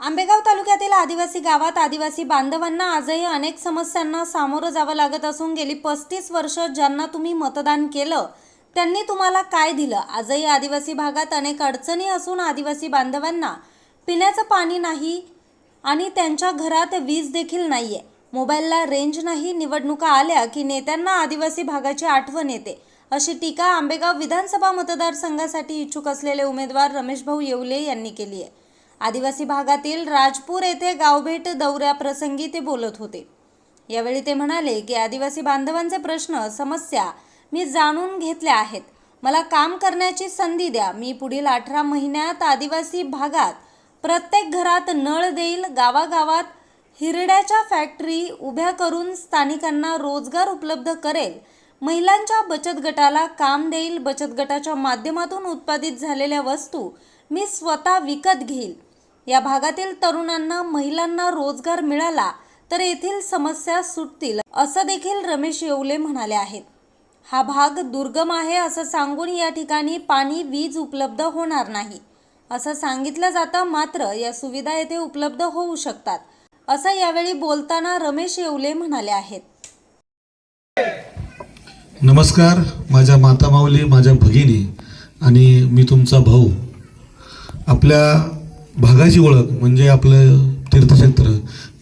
आंबेगाव तालुक्यातील आदिवासी गावात आदिवासी बांधवांना आजही अनेक समस्यांना सामोरं जावं लागत असून गेली 35 वर्ष ज्यांना तुम्ही मतदान केलं त्यांनी तुम्हाला काय दिलं। आजही आदिवासी भागात अनेक अडचणी असून आदिवासी बांधवांना पिण्याचं पाणी नाही आणि त्यांच्या घरात वीज देखील नाहीये। मोबाईलला रेंज नाही। निवडणुका आल्या की नेत्यांना आदिवासी भागाची आठवण येते, अशी टीका आंबेगाव विधानसभा मतदारसंघासाठी इच्छुक असलेले उमेदवार रमेशभाऊ येवले यांनी केली आहे। आदिवासी भागातील राजपूर येथे गावभेट दौऱ्याप्रसंगी ते बोलत होते। यावेळी ते म्हणाले की आदिवासी बांधवांचे प्रश्न समस्या मी जाणून घेतल्या आहेत। मला काम करण्याची संधी द्या। मी पुढील 18 महिन्यात आदिवासी भागात प्रत्येक घरात नळ देईल। गावागावात हिरड्याच्या फॅक्टरी उभ्या करून स्थानिकांना रोजगार उपलब्ध करेल। महिलांच्या बचत गटाला काम देईल। बचत गटाच्या माध्यमातून उत्पादित झालेल्या वस्तू मी स्वतः विकत घेईल। या भागातील तरुणांना महिलांना रोजगार मिळाला तर येथील समस्या सुटतील, असं देखील रमेश येवले म्हणाले आहेत। हा भाग दुर्गम आहे असं सांगून या ठिकाणी पाणी वीज उपलब्ध होणार नाही असं सांगितलं जातं, मात्र या सुविधा येथे उपलब्ध होऊ शकतात असं यावेळी बोलताना रमेश येवले म्हणाले आहेत। नमस्कार, माझ्या माता माऊली, माझ्या भगिनी आणि मी तुमचा भाऊ। आपल्या भागाची ओळख म्हणजे आपलं तीर्थक्षेत्र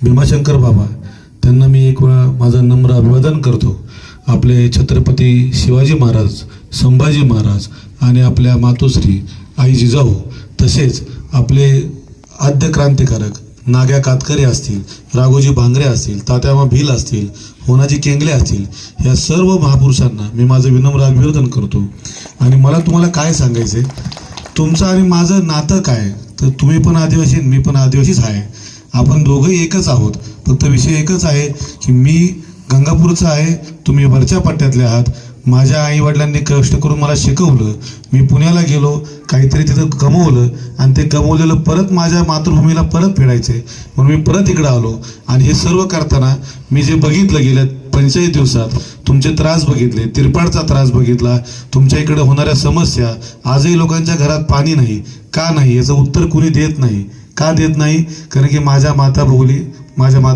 भीमाशंकर बाबा, त्यांना मी एक वेळा माझं नम्र अभिवादन करतो। आपले छत्रपती शिवाजी महाराज, संभाजी महाराज आणि आपल्या मातोश्री आई जिजाऊ, तसेच आपले आद्य क्रांतिकारक नाग्या कातकरे असतील, राघोजी भांगरे असतील, तात्यामा भील असतील, होनाजी केंगले असतील, या सर्व महापुरुषांना मी माझं विनम्र अभिवादन करतो। आणि मला तुम्हाला काय सांगायचं आहे, तुमचं आणि माझं नातं काय, तर तुम्ही पण आदिवासी, मी पण आदिवासीच आहे। आपण दोघंही एकच आहोत, फक्त विषय एकच आहे की मी गंगापूरचा आहे, तुम्ही वरच्या पट्ट्यातले आहात। माझ्या आईवडिलांनी कष्ट करून मला शिकवलं, मी पुण्याला गेलो, काहीतरी तिथं गमवलं आणि ते गमवलेलं परत माझ्या मातृभूमीला परत फेडायचं आहे, म्हणून मी परत इकडं आलो। आणि हे सर्व करताना मी जे बघितलं गेल्या 45 दिवसात, तुमचे त्रास बघितले, तिरपाडचा त्रास बघितला, तुमच्या इकडे होणाऱ्या समस्या, आजही लोकांच्या घरात पाणी नाही, का नाही याचं उत्तर कुणी देत नाही। का देत नाही? कारण की माझ्या माता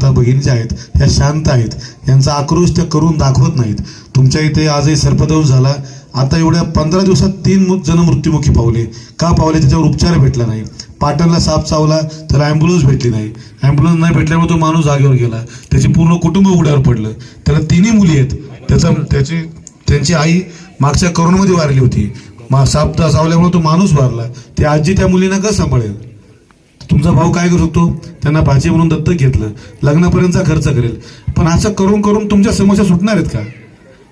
भगिनी ज्या आहेत ह्या शांत आहेत, यांचा आक्रोश त्या करून दाखवत नाहीत। तुमच्या इथे आजही सर्पदंश झाला, आता एवढ्या 15 दिवसात 3 जण मृत्युमुखी पावले। का पावले? त्याच्यावर उपचार भेटला नाही। पाटणला साप चावला तर ॲम्ब्युलन्स भेटली नाही, ॲम्ब्युलन्स नाही भेटल्यामुळे तो माणूस जागेवर गेला, त्याची पूर्ण कुटुंब उघड्यावर पडलं। त्याला 3 मुली आहेत, त्यांची आई मागच्या कोरोनामध्ये वारली होती, साप चावल्यामुळे तो माणूस वारला। ती आजी त्या मुलींना कसं सांभाळेल? तुमचा भाऊ काय करू शकतो? त्यांना भाची म्हणून दत्तक घेतलं, लग्नापर्यंतचा खर्च करेल, पण असं करून करून तुमच्या समस्या सुटणार आहेत का?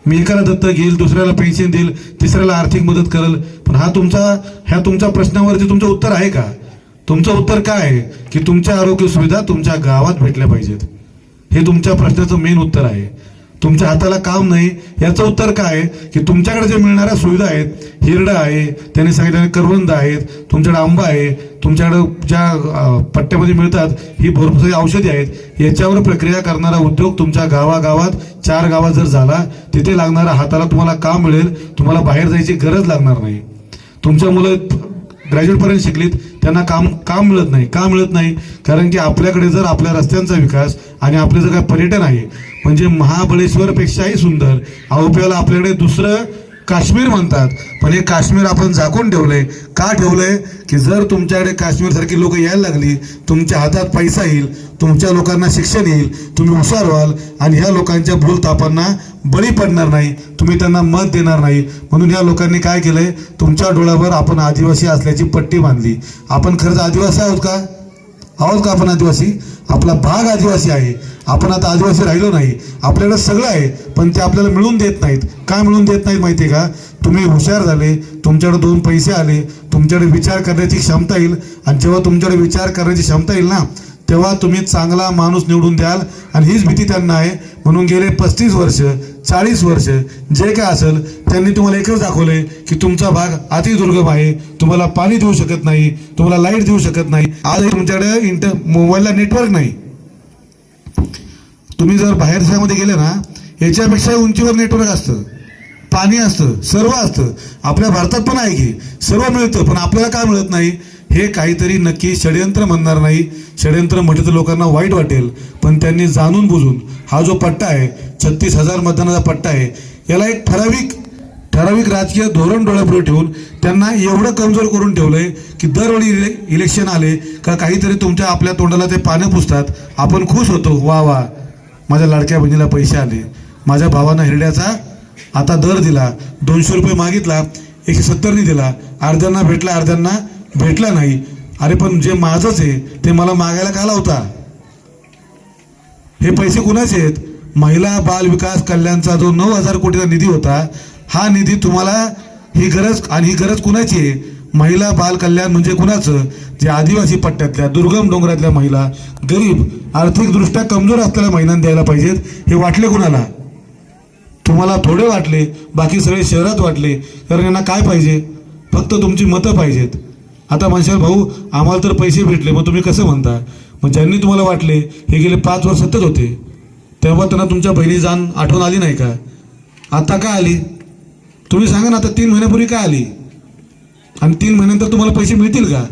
मी एकाला दत्तक घेईल, दुसऱ्याला पेन्शन देईल, तिसऱ्याला आर्थिक मदत करेल, पण ह्या तुमच्या प्रश्नावरती तुमचं उत्तर आहे का? तुमचं उत्तर काय आहे की तुमच्या आरोग्य सुविधा तुमच्या गावात भेटल्या पाहिजेत, हे तुमच्या प्रश्नाचं मेन उत्तर आहे। तुमच्या हाताला काम नाही याचं उत्तर काय आहे की तुमच्याकडे जे मिळणाऱ्या सुविधा आहेत, हिरडा आहे, त्यांनी सांगितलं करवंद आहेत, तुमच्याकडे आंबा आहे, तुमच्याकडे ज्या पट्ट्यामध्ये मिळतात ही भरपूर सारी औषधी आहेत, याच्यावर प्रक्रिया करणारा उद्योग तुमच्या गावागावात 4 गावात जर झाला, तिथे लागणाऱ्या हाताला तुम्हाला काम मिळेल, तुम्हाला बाहेर जायची गरज लागणार नाही। तुमच्या मुलं ग्रॅज्युएटपर्यंत शिकलीत, त्यांना काम मिळत नाही। का मिळत नाही? कारण की आपल्याकडे जर आपल्या रस्त्यांचा विकास आणि आपले जर काय पर्यटन आहे, म्हणजे महाबळेश्वरपेक्षाही सुंदर औप्याला आपल्याकडे दुसरं काश्मीर म्हणतात, पण हे काश्मीर आपण झाकून ठेवलंय। का ठेवलंय? की जर तुमच्याकडे काश्मीर सारखी लोक यायला लागली, तुमच्या हातात पैसा येईल, तुमच्या लोकांना शिक्षण येईल, तुम्ही हुशार व्हाल आणि ह्या लोकांच्या भूलथापांना बळी पडणार नाही, तुम्ही त्यांना मत देणार नाही। म्हणून या लोकांनी काय केलंय, तुमच्या डोळ्यावर आपण आदिवासी असल्याची पट्टी बांधली। आपण खरंच आदिवासी आहोत का? आपण आदिवासी? आपला भाग आदिवासी आहे, आपण आता आदिवासी राहिलो नाही। आपल्याकडे सगळं आहे, पण ते आपल्याला मिळून देत नाहीत। काय मिळून देत नाहीत माहिती आहे का? तुम्ही हुशार झाले, तुमच्याकडे 2 पैसे आले, तुमच्याकडे विचार करण्याची क्षमता येईल, आणि जेव्हा तुमच्याकडे विचार करण्याची क्षमता येईल ना, तेव्हा तुम्ही चांगला माणूस निवडून द्याल। आणि हीच भीती त्यांना आहे, म्हणून गेले 35 वर्ष 40 वर्ष जे काय असेल त्यांनी तुम्हाला एकच दाखवलंय की तुमचा भाग अतिदुर्गम आहे, तुम्हाला पाणी देऊ शकत नाही, तुम्हाला लाईट देऊ शकत नाही। आज तुमच्याकडे मोबाईलला नेटवर्क नाही। तुम्ही जर बाहेर देशामध्ये गेले ना, याच्यापेक्षा उंचीवर नेटवर्क असतं, पाणी असतं, सर्व असतं। आपल्या भारतात पण आहे की सर्व मिळतं, पण आपल्याला काय मिळत नाही? हे काहीतरी नक्की षडयंत्र म्हणणार नाही. षडयंत्र म्हटलं तर लोकांना वाईट वाटेल, पण त्यांनी जाणून बुजून हा जो पट्टा आहे 36,000 मतदानाचा पट्टा आहे, याला एक ठराविक राजकीय धोरण डोळ्यापुढे ठेवून त्यांना एवढं कमजोर करून ठेवलंय की दरवेळी इलेक्शन आले का काहीतरी तुमच्या आपल्या तोंडाला ते पानं पुसतात. आपण खुश होतो, वा वा माझ्या लाडक्या बहिणीला पैसे आले, माझ्या भावानं हिरड्याचा आता दर दिला, 200 रुपये मागितला 170 ने दिला, अर्ध्यांना भेटला अर्ध्यांना भेटला नाही. अरे पण जे माझंच आहे ते मला मागायला का लावता? हे पैसे कुणाचे आहेत? महिला बाल विकास कल्याणचा जो 9,000 कोटीचा निधी होता, हा निधी तुम्हाला ही गरज कुणाची आहे? महिला बाल कल्याण म्हणजे कुणाचं? जे आदिवासी पट्ट्यातल्या दुर्गम डोंगरातल्या महिला, गरीब आर्थिकदृष्ट्या कमजोर असलेल्या महिलांना द्यायला पाहिजेत. हे वाटले कुणाला? तुम्हाला थोडे वाटले, बाकी सगळे शहरात वाटले. कारण यांना काय पाहिजे? फक्त तुमची मतं पाहिजेत. आता म्हणशाल भाऊ आम्हाला तर पैसे भेटले, मग तुम्ही कसं म्हणता? मग ज्यांनी तुम्हाला वाटले हे गेले 5 वर्ष सतत होते, तेव्हा त्यांना तुमच्या बहिणी जाण आठवण आली नाही का? आता का आली? तुम्ही सांगा ना. आता 3 महिन्यापूर्वी का आली? आणि 3 महिन्यानंतर तुम्हाला पैसे मिळतील का?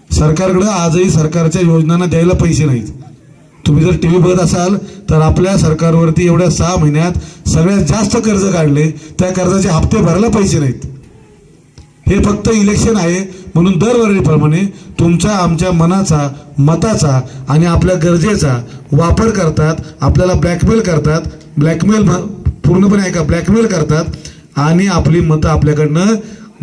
सरकारकडं आजही सरकारच्या योजनांना द्यायला पैसे नाहीत. तुम्ही जर टी व्ही बघत असाल तर आपल्या सरकारवरती एवढ्या 6 महिन्यात सगळ्यात जास्त कर्ज काढले, त्या कर्जाचे हप्ते भरायला पैसे नाहीत. हे फक्त इलेक्शन आहे म्हणून दरवर्षीप्रमाणे तुमच्या आमच्या मनाचा, मताचा आणि आपल्या गरजेचा वापर करतात. आपल्याला ब्लॅकमेल करतात. पूर्णपणे ऐका, ब्लॅकमेल करतात आणि आपली मतं आपल्याकडनं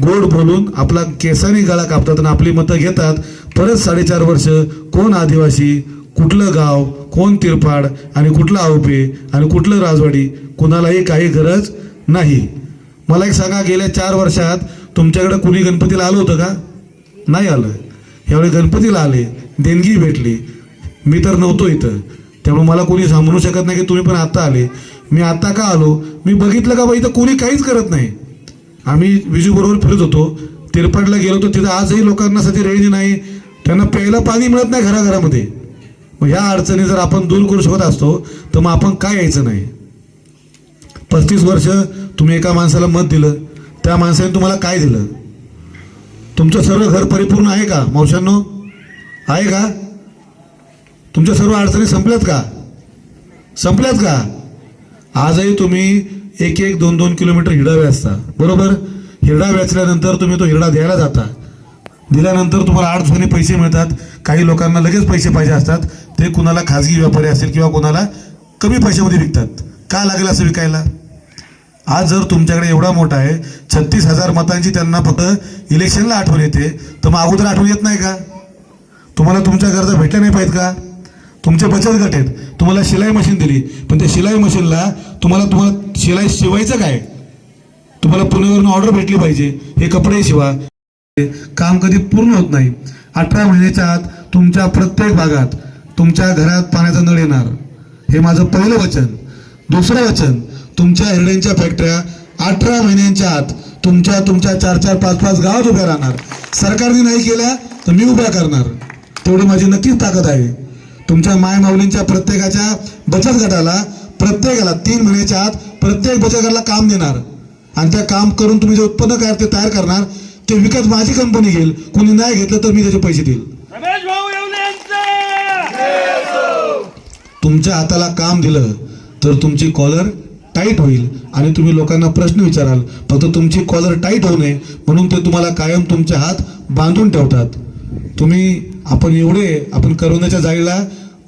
गोड बोलून आपला केसानी गळा कापतात आणि आपली मतं घेतात. परत 4.5 वर्ष कोण आदिवासी, कुठलं गाव, कोण तिरपाड आणि कुठलं आउपे आणि कुठलं राजवाडी, कुणालाही काही गरज नाही. मला एक सांगा, गेल्या 4 वर्षात तुमच्याकडे कुणी गणपतीला आलं होतं का? नाही आलं. यावेळी गणपतीला आले, देणगी भेटली. मी तर नव्हतो इथं, त्यामुळे मला कोणी म्हणू शकत नाही की तुम्ही पण आता आले. मी आता का आलो? मी बघितलं का बा इथं कोणी काहीच करत नाही. आम्ही विजूबरोबर फिरत होतो, तिरपाडला गेलो होतो, तिथं आजही लोकांना सध्या रेंज नाही, त्यांना प्यायला पाणी मिळत नाही घराघरामध्ये. मग ह्या अडचणी जर आपण दूर करू शकत असतो तर मग आपण काय यायचं नाही? 35 वर्ष तुम्ही एका माणसाला मत दिलं, त्या माणसाने तुम्हाला काय दिलं? तुमचं सर्व घर परिपूर्ण आहे का मावशांनो? आहे का? तुमच्या सर्व अडचणी संपल्यात का? संपल्यात का? आजही तुम्ही 1-1, 2-2 किलोमीटर हिरडा वेचता, बरोबर? हिरडा वेचल्यानंतर तुम्ही तो हिरडा द्यायला जाता. दिल्यानंतर तुम्हाला 8 दिवसांनी पैसे मिळतात. काही लोकांना लगेच पैसे पाहिजे असतात, ते कुणाला खाजगी व्यापारी असतील किंवा कोणाला कमी पैशामध्ये विकतात. का लागेल असं विकायला? आज जर तुमच्याकडे एवढा मोठा आहे, 36,000 मतांची त्यांना फक्त इलेक्शनला आठवण येते, तर मग अगोदर आठवण येत नाही का? तुम्हाला तुमच्या गरजा भेटल्या नाही पाहिजेत का? तुमचे बचत गट आहेत, तुम्हाला शिलाई मशीन दिली, पण त्या शिलाई मशीनला तुम्हाला शिलाई शिवायचं काय? तुम्हाला पुण्यावरून ऑर्डर भेटली पाहिजे, हे कपडे शिवा. काम कधी पूर्ण होत नाही. 18 महिन्याच्या आत तुमच्या प्रत्येक भागात तुमच्या घरात पाण्याचा नळ येणार, हे माझं पहिलं वचन. दुसरं वचन, तुमच्या हिरड्यांच्या फॅक्टऱ्या 18 महिन्यांच्या आत तुमच्या 4-4, 5-5 गावात उभ्या राहणार. सरकारने नाही केल्या तर मी उभ्या करणार. तेवढी माझी नक्कीच ताकद आहे. तुमच्या माय माऊलींच्या प्रत्येकाच्या बचत गटाला प्रत्येकाला 3 महिन्याच्या आत प्रत्येक बचत गटाला काम देणार आणि त्या काम करून तुम्ही जे उत्पन्न ते तयार करणार ते विकत माझी कंपनी घेईल. कोणी नाही घेतलं तर मी त्याचे पैसे देईल. तुमच्या हाताला काम दिलं तर तुमची कॉलर टाईट होईल आणि तुम्ही लोकांना प्रश्न विचाराल. फक्त तुमची कॉलर टाईट होऊ नये म्हणून ते तुम्हाला कायम तुमचे हात बांधून ठेवतात. आपण करवंदाच्या जाळीला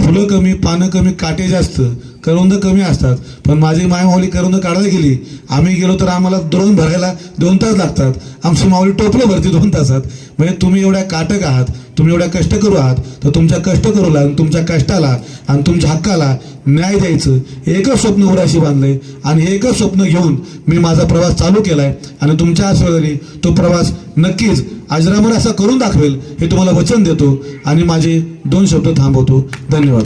फुलं कमी, पानं कमी, काटे जास्त, करवंद कमी असतात. पण माझी माय माऊली करवंद काढायला गेली, आम्ही गेलो तर आम्हाला द्रोण भरायला 2 तास लागतात. आमची माऊली टोपलं भरती 2 तासात. म्हणजे तुम्ही एवढ्या काटक आहात, तुम्ही एवढ्या कष्टकरू आहात, तर तुमच्या कष्टकरूला, तुमच्या कष्टाला आणि तुमच्या हक्काला न्याय द्यायचं एकच स्वप्न उराशी बांधलंय आणि हे एकच स्वप्न घेऊन मी माझा प्रवास चालू केलाय आणि तुमच्या आशीर्वादाने तो प्रवास नक्कीच अजरामर असा करून दाखवेल हे तुम्हाला वचन देतो आणि माझे 2 शब्द थांबवतो. धन्यवाद.